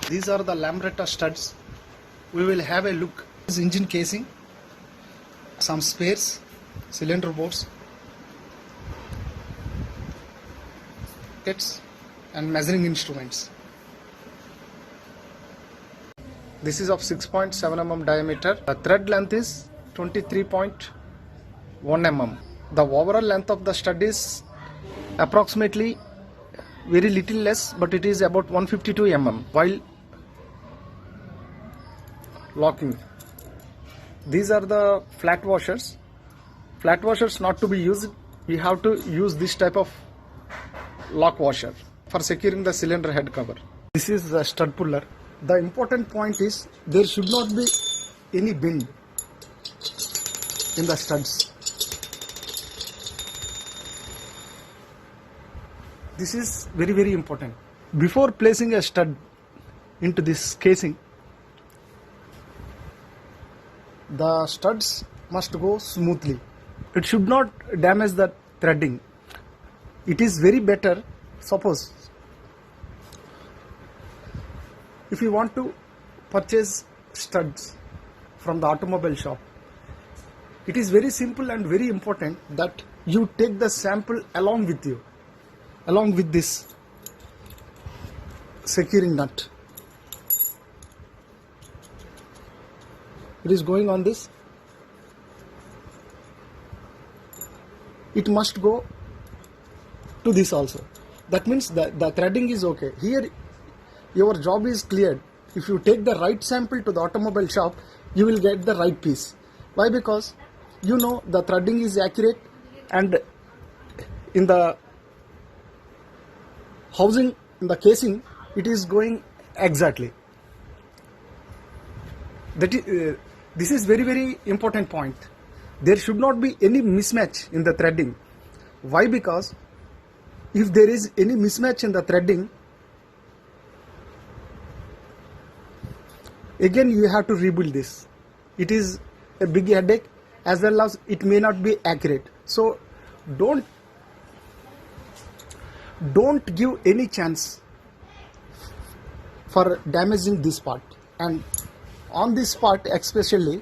These are the Lambretta studs. We will have a look. This engine casing, some spares, cylinder bolts, kits and measuring instruments. This is of 6.7 mm diameter. The thread length is 23.1 mm. The overall length of the stud is approximately very little less, but it is about 152 mm while locking. These are the flat washers. Flat washers not to be used. We have to use this type of lock washer for securing the cylinder head cover. This is the stud puller. The important point is there should not be any bend in the studs. This is very important. Before placing a stud into this casing, the studs must go smoothly. It should not damage the threading. It is very better, suppose if you want to purchase studs from the automobile shop, it is very simple and very important that you take the sample along with you, along with this securing nut. It is going on this. It must go to this also. That means the threading is okay. Here your job is cleared. If you take the right sample to the automobile shop, you will get the right piece. Why? Because you know the threading is accurate and in the housing, in the casing, it is going exactly. That is, this is very important point. There should not be any mismatch in the threading. Why? Because if there is any mismatch in the threading, again you have to rebuild this. It is a big headache, as well as it may not be accurate. So don't give any chance for damaging this part. And on this part, especially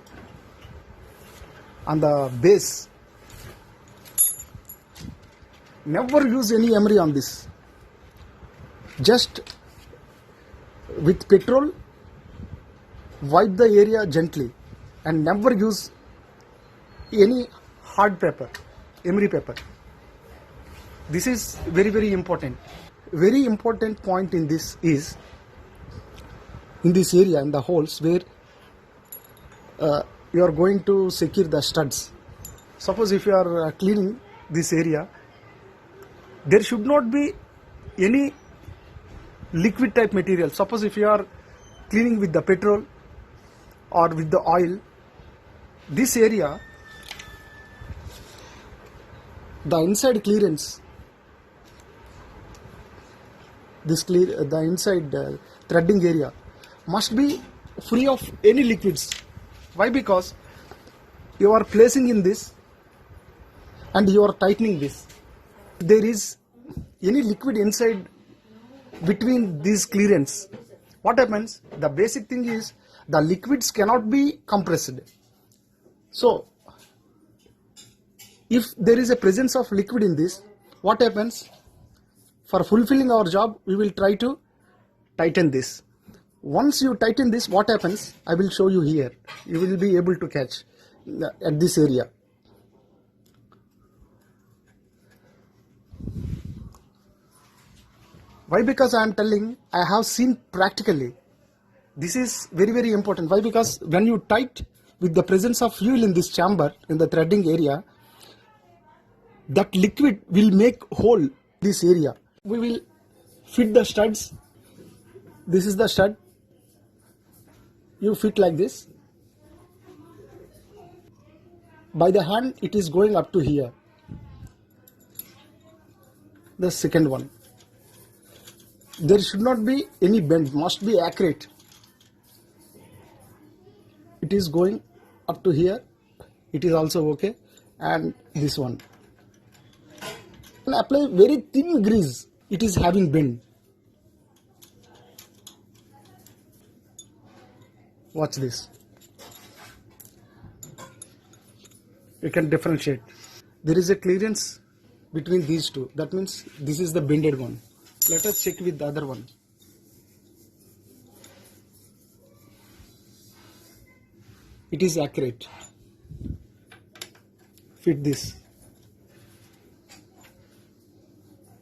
on the base, never use any emery on this. Just with petrol, wipe the area gently and never use any hard paper, emery paper. This is very important. Very important point in this is in this area, in the holes where you are going to secure the studs. Suppose if you are cleaning this area, there should not be any liquid type material. Suppose if you are cleaning with the petrol or with the oil, this area, the inside clearance, the inside threading area must be free of any liquids. Why? Because you are placing in this and you are tightening this. If there is any liquid inside between these clearance, what happens? The basic thing is the liquids cannot be compressed. So if there is a presence of liquid in this, what happens? For fulfilling our job, we will try to tighten this. Once you tighten this, what happens? I will show you here. You will be able to catch at this area. Why? Because I am telling, I have seen practically. This is very important. Why? Because when you tight with the presence of fuel in this chamber, in the threading area, that liquid will make hole this area. We will fit the studs. This is the stud. You fit like this. By the hand, it is going up to here. The second one. There should not be any bend, must be accurate. It is going up to here. It is also okay. And this one. And apply very thin grease. It is having bend. Watch this. You can differentiate. There is a clearance between these two. That means this is the bended one. Let us check with the other one. It is accurate. Fit this.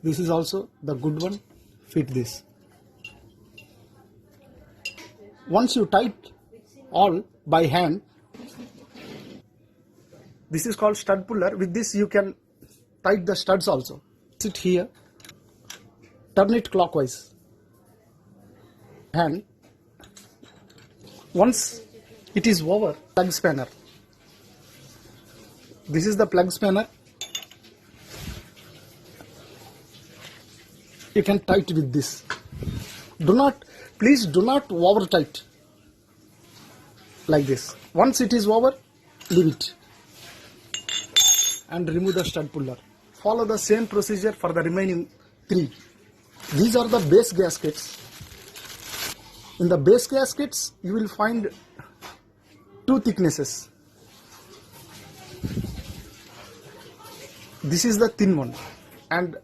This is also the good one. Fit this. Once you tight all by hand, this is called stud puller. With this you can tight the studs also. Sit here, turn it clockwise. Hand. Once it is over, plug spanner. This is the plug spanner. You can tight with this. Please do not over tight like this. Once it is over, leave it and remove the stud puller. Follow the same procedure for the remaining 3. These are the base gaskets. In the base gaskets, you will find 2 thicknesses. This is the thin one and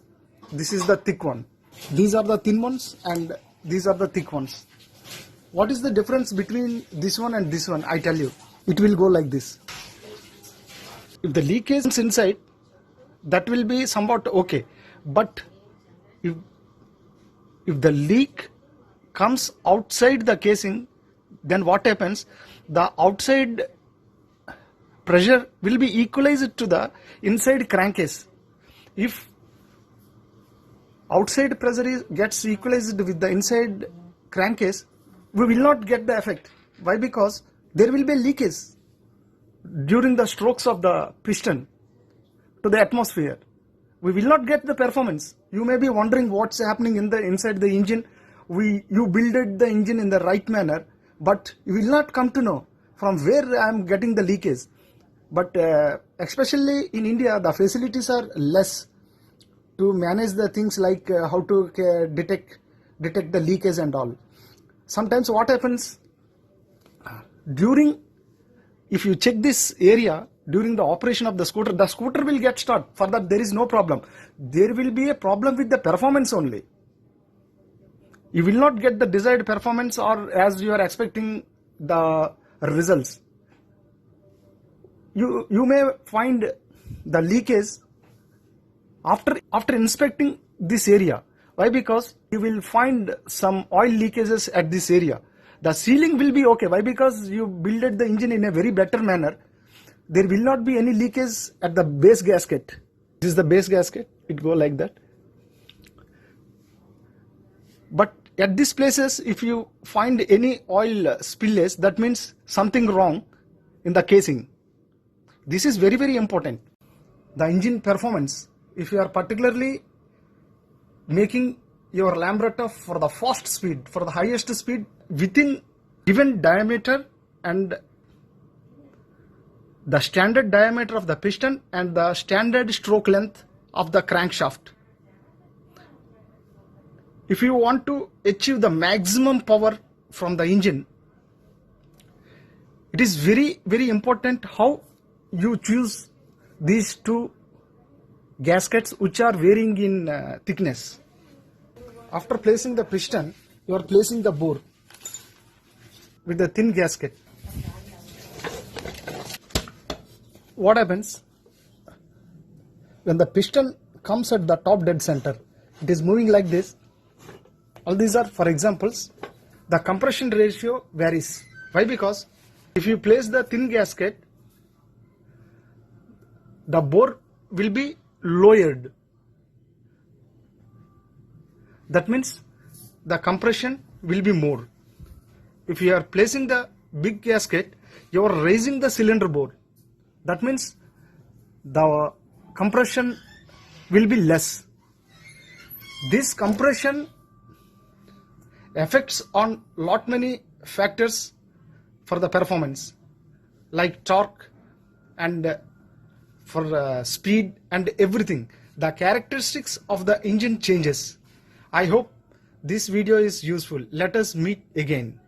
this is the thick one. These are the thin ones and these are the thick ones. What is the difference between this one and this one? I tell you. It will go like this. If the leakage is inside, that will be somewhat okay. But if the leak comes outside the casing, then what happens? The outside pressure will be equalized to the inside crankcase. If outside pressure gets equalized with the inside crankcase, we will not get the effect. Why? Because there will be leakage during the strokes of the piston to the atmosphere. We will not get the performance. You may be wondering what's happening inside the engine. You builded the engine in the right manner, but you will not come to know from where I am getting the leakage. But especially in India, the facilities are less to manage the things like how to detect the leakage and all. Sometimes what happens if you check this area during the operation of the scooter will get start. For that there is no problem. There will be a problem with the performance only. You will not get the desired performance or as you are expecting the results. You may find the leakage after inspecting this area. Why? Because you will find some oil leakages at this area. The sealing will be okay. Why? Because you built the engine in a very better manner. There will not be any leakage at the base gasket. This is the base gasket. It go like that. But at these places, if you find any oil spillage, that means something wrong in the casing. This is very, very important. The engine performance. If you are particularly making your Lambretta for the fast speed, for the highest speed within given diameter and the standard diameter of the piston and the standard stroke length of the crankshaft. If you want to achieve the maximum power from the engine, it is very, very important how you choose these 2 gaskets which are varying in thickness. After placing the piston, you are placing the bore with the thin gasket. What happens when the piston comes at the top dead center? It is moving like this. All these are for examples. The compression ratio varies. Why? Because if you place the thin gasket, the bore will be lowered. That means the compression will be more. If you are placing the big gasket, you are raising the cylinder bore. That means the compression will be less. This compression affects on lot many factors for the performance, like torque and for speed and everything. The characteristics of the engine changes. I hope this video is useful. Let us meet again.